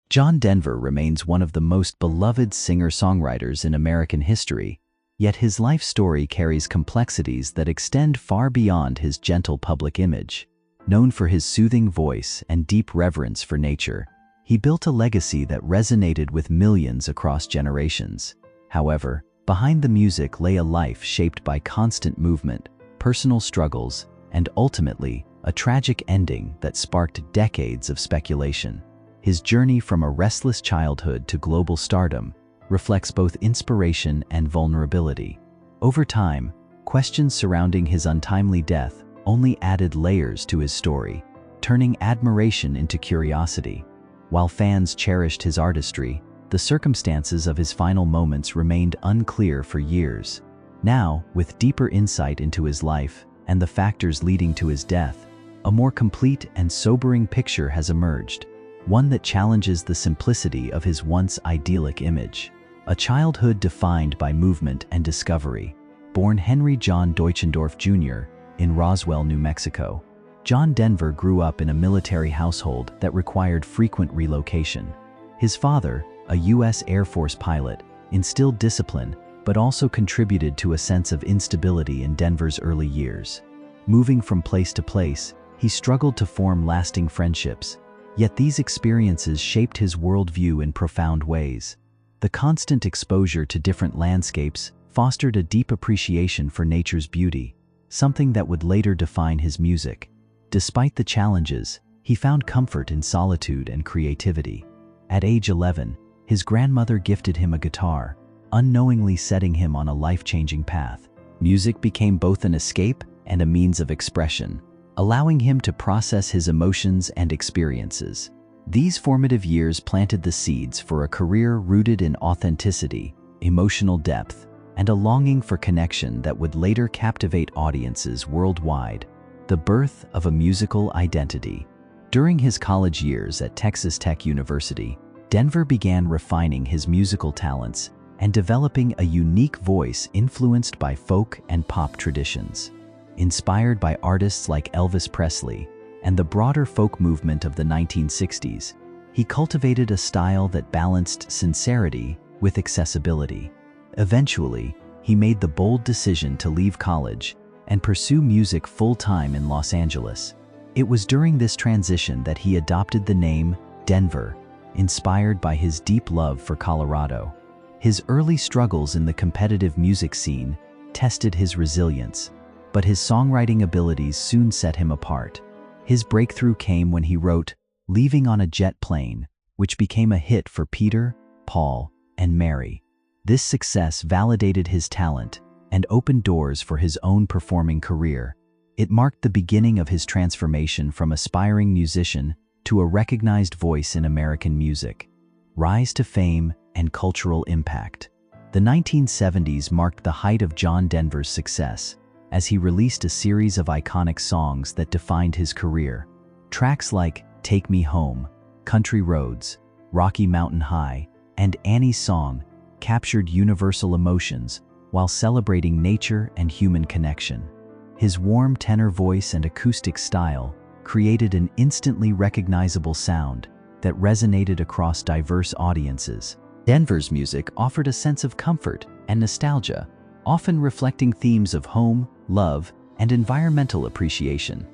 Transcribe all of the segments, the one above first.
John Denver remains one of the most beloved singer-songwriters in American history, yet his life story carries complexities that extend far beyond his gentle public image. Known for his soothing voice and deep reverence for nature, he built a legacy that resonated with millions across generations. However, behind the music lay a life shaped by constant movement, personal struggles, and ultimately, a tragic ending that sparked decades of speculation. His journey from a restless childhood to global stardom reflects both inspiration and vulnerability. Over time, questions surrounding his untimely death only added layers to his story, turning admiration into curiosity. While fans cherished his artistry, the circumstances of his final moments remained unclear for years. Now, with deeper insight into his life and the factors leading to his death, a more complete and sobering picture has emerged, one that challenges the simplicity of his once idyllic image. A childhood defined by movement and discovery. Born Henry John Deutschendorf Jr. in Roswell, New Mexico, John Denver grew up in a military household that required frequent relocation. His father, a U.S. Air Force pilot, instilled discipline but also contributed to a sense of instability in Denver's early years. Moving from place to place, he struggled to form lasting friendships, yet these experiences shaped his worldview in profound ways. The constant exposure to different landscapes fostered a deep appreciation for nature's beauty, something that would later define his music. Despite the challenges, he found comfort in solitude and creativity. At age 11, his grandmother gifted him a guitar, unknowingly setting him on a life-changing path. Music became both an escape and a means of expression, allowing him to process his emotions and experiences. These formative years planted the seeds for a career rooted in authenticity, emotional depth, and a longing for connection that would later captivate audiences worldwide. The birth of a musical identity. During his college years at Texas Tech University, Denver began refining his musical talents and developing a unique voice influenced by folk and pop traditions. Inspired by artists like Elvis Presley and the broader folk movement of the 1960s, he cultivated a style that balanced sincerity with accessibility. Eventually, he made the bold decision to leave college and pursue music full-time in Los Angeles. It was during this transition that he adopted the name Denver, inspired by his deep love for Colorado. His early struggles in the competitive music scene tested his resilience, but his songwriting abilities soon set him apart. His breakthrough came when he wrote "Leaving on a Jet Plane," which became a hit for Peter, Paul, and Mary. This success validated his talent and opened doors for his own performing career. It marked the beginning of his transformation from aspiring musician to a recognized voice in American music. Rise to fame and cultural impact. The 1970s marked the height of John Denver's success, as he released a series of iconic songs that defined his career. Tracks like "Take Me Home," "Country Roads," "Rocky Mountain High," and "Annie's Song" captured universal emotions while celebrating nature and human connection. His warm tenor voice and acoustic style created an instantly recognizable sound that resonated across diverse audiences. Denver's music offered a sense of comfort and nostalgia, often reflecting themes of home, love, and environmental appreciation.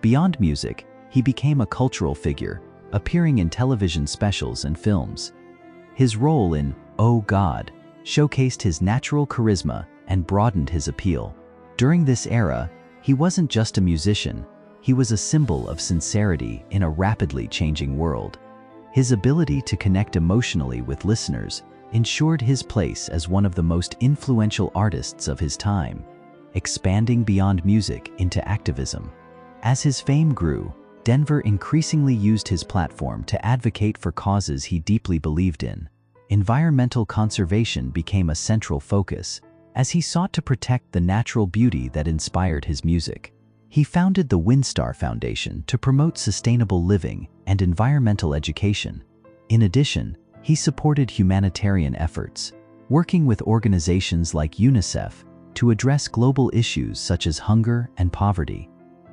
Beyond music, he became a cultural figure, appearing in television specials and films. His role in "Oh God" showcased his natural charisma and broadened his appeal. During this era, he wasn't just a musician, he was a symbol of sincerity in a rapidly changing world. His ability to connect emotionally with listeners ensured his place as one of the most influential artists of his time, expanding beyond music into activism. As his fame grew, Denver increasingly used his platform to advocate for causes he deeply believed in. Environmental conservation became a central focus, as he sought to protect the natural beauty that inspired his music. He founded the WinStar Foundation to promote sustainable living and environmental education. In addition, he supported humanitarian efforts, working with organizations like UNICEF to address global issues such as hunger and poverty.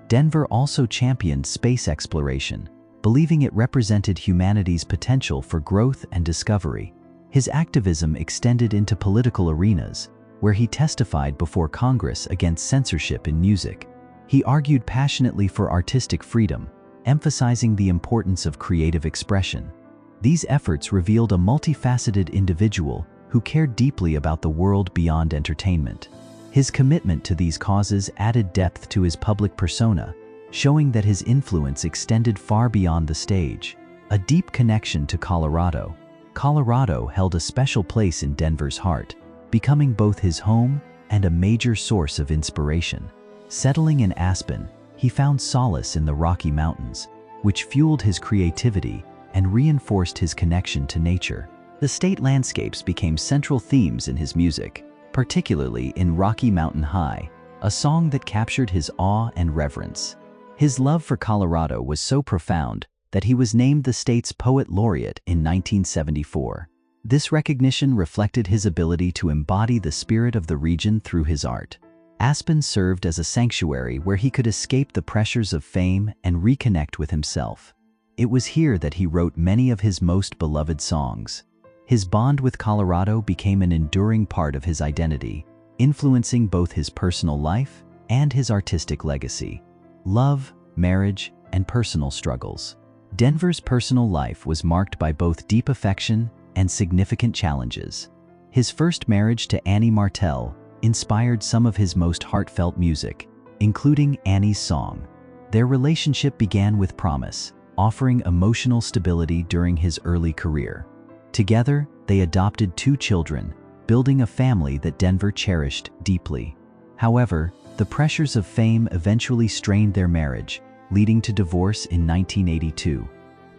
Denver also championed space exploration, believing it represented humanity's potential for growth and discovery. His activism extended into political arenas, where he testified before Congress against censorship in music. He argued passionately for artistic freedom, emphasizing the importance of creative expression. These efforts revealed a multifaceted individual who cared deeply about the world beyond entertainment. His commitment to these causes added depth to his public persona, showing that his influence extended far beyond the stage. A deep connection to Colorado. Colorado held a special place in Denver's heart, becoming both his home and a major source of inspiration. Settling in Aspen, he found solace in the Rocky Mountains, which fueled his creativity and reinforced his connection to nature. The state landscapes became central themes in his music, particularly in Rocky Mountain High, a song that captured his awe and reverence. His love for Colorado was so profound that he was named the state's Poet Laureate in 1974. This recognition reflected his ability to embody the spirit of the region through his art. Aspen served as a sanctuary where he could escape the pressures of fame and reconnect with himself. It was here that he wrote many of his most beloved songs. His bond with Colorado became an enduring part of his identity, influencing both his personal life and his artistic legacy. Love, marriage, and personal struggles. Denver's personal life was marked by both deep affection and significant challenges. His first marriage to Annie Martell inspired some of his most heartfelt music, including Annie's Song. Their relationship began with promise, offering emotional stability during his early career. Together, they adopted 2 children, building a family that Denver cherished deeply. However, the pressures of fame eventually strained their marriage, leading to divorce in 1982.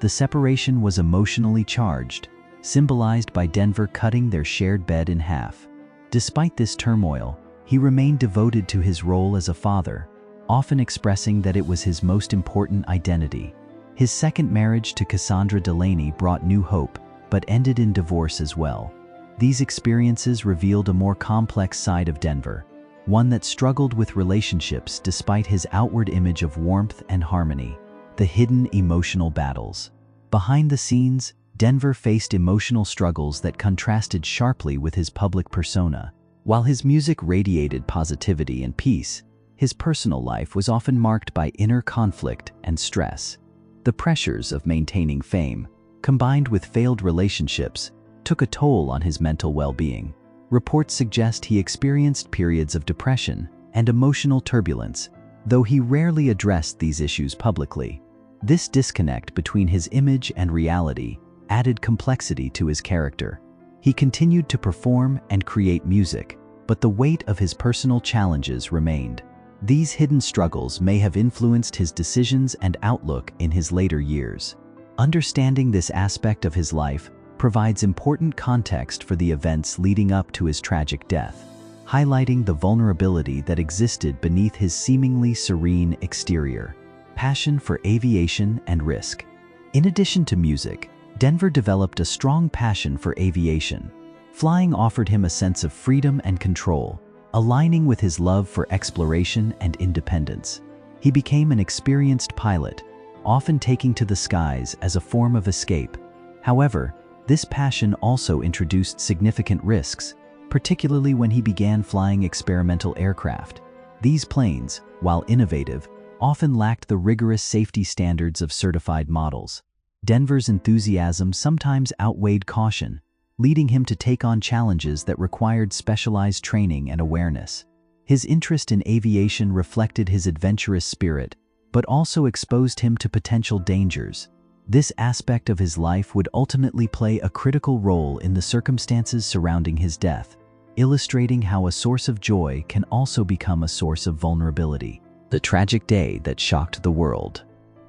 The separation was emotionally charged, symbolized by Denver cutting their shared bed in half. Despite this turmoil, he remained devoted to his role as a father, often expressing that it was his most important identity. His second marriage to Cassandra Delaney brought new hope, but ended in divorce as well. These experiences revealed a more complex side of Denver, one that struggled with relationships despite his outward image of warmth and harmony. The hidden emotional battles. Behind the scenes, Denver faced emotional struggles that contrasted sharply with his public persona. While his music radiated positivity and peace, his personal life was often marked by inner conflict and stress. The pressures of maintaining fame, combined with failed relationships, took a toll on his mental well-being. Reports suggest he experienced periods of depression and emotional turbulence, though he rarely addressed these issues publicly. This disconnect between his image and reality added complexity to his character. He continued to perform and create music, but the weight of his personal challenges remained. These hidden struggles may have influenced his decisions and outlook in his later years. Understanding this aspect of his life provides important context for the events leading up to his tragic death, highlighting the vulnerability that existed beneath his seemingly serene exterior. Passion for aviation and risk. In addition to music, Denver developed a strong passion for aviation. Flying offered him a sense of freedom and control, aligning with his love for exploration and independence. He became an experienced pilot, often taking to the skies as a form of escape. However, this passion also introduced significant risks, particularly when he began flying experimental aircraft. These planes, while innovative, often lacked the rigorous safety standards of certified models. Denver's enthusiasm sometimes outweighed caution, leading him to take on challenges that required specialized training and awareness. His interest in aviation reflected his adventurous spirit, but also exposed him to potential dangers. This aspect of his life would ultimately play a critical role in the circumstances surrounding his death, illustrating how a source of joy can also become a source of vulnerability. The tragic day that shocked the world.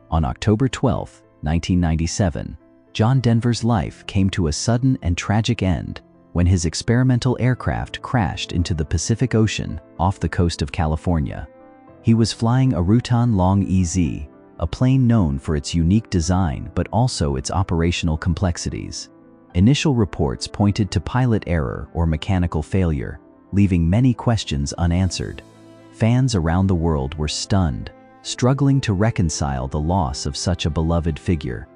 On October 12, 1997, John Denver's life came to a sudden and tragic end when his experimental aircraft crashed into the Pacific Ocean off the coast of California. He was flying a Rutan Long EZ, a plane known for its unique design but also its operational complexities. Initial reports pointed to pilot error or mechanical failure, leaving many questions unanswered. Fans around the world were stunned, struggling to reconcile the loss of such a beloved figure.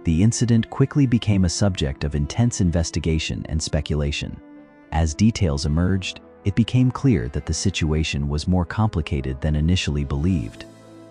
The incident quickly became a subject of intense investigation and speculation. As details emerged, it became clear that the situation was more complicated than initially believed.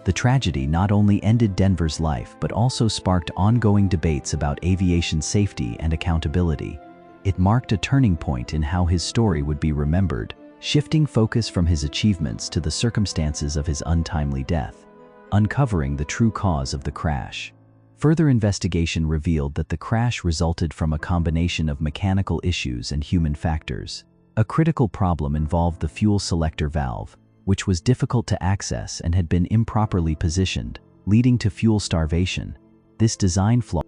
The tragedy not only ended Denver's life but also sparked ongoing debates about aviation safety and accountability. It marked a turning point in how his story would be remembered, shifting focus from his achievements to the circumstances of his untimely death, uncovering the true cause of the crash. Further investigation revealed that the crash resulted from a combination of mechanical issues and human factors. A critical problem involved the fuel selector valve, which was difficult to access and had been improperly positioned, leading to fuel starvation. This design flaw